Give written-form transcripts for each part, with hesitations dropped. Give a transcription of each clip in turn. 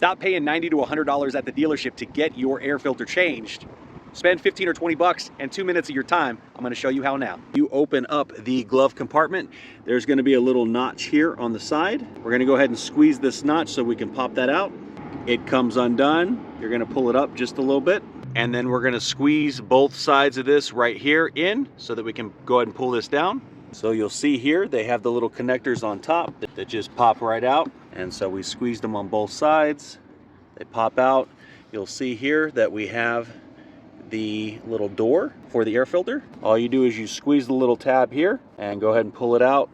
Stop paying $90 to $100 at the dealership to get your air filter changed. Spend 15 or 20 bucks and 2 minutes of your time. I'm going to show you how now. You open up the glove compartment. There's going to be a little notch here on the side. We're going to go ahead and squeeze this notch so we can pop that out. It comes undone. You're going to pull it up just a little bit. And then we're going to squeeze both sides of this right here in so that we can go ahead and pull this down. So you'll see here they have the little connectors on top that just pop right out. And so we squeezed them on both sides. They pop out. You'll see here that we have the little door for the air filter. All you do is you squeeze the little tab here and go ahead and pull it out.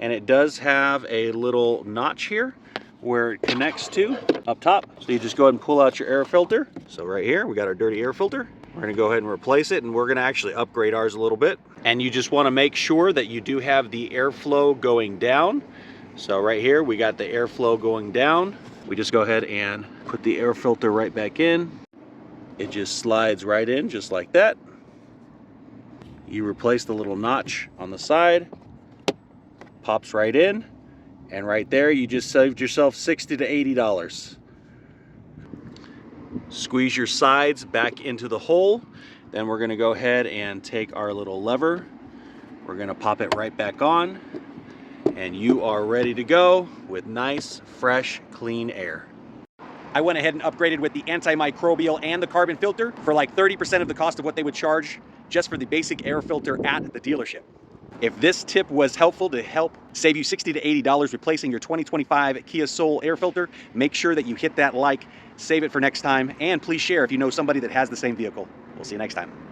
And it does have a little notch here where it connects to up top. So you just go ahead and pull out your air filter. So right here, we got our dirty air filter. We're gonna go ahead and replace it, and we're gonna actually upgrade ours a little bit. And you just wanna make sure that you do have the airflow going down. So right here, we got the airflow going down. We just go ahead and put the air filter right back in. It just slides right in, just like that. You replace the little notch on the side, pops right in, and right there, you just saved yourself $60 to $80. Squeeze your sides back into the hole. Then we're gonna go ahead and take our little lever. We're gonna pop it right back on, and you are ready to go with nice, fresh, clean air. I went ahead and upgraded with the antimicrobial and the carbon filter for like 30% of the cost of what they would charge just for the basic air filter at the dealership. If this tip was helpful to help save you $60 to $80 replacing your 2025 Kia Soul air filter, make sure that you hit that like, save it for next time, and please share if you know somebody that has the same vehicle. We'll see you next time.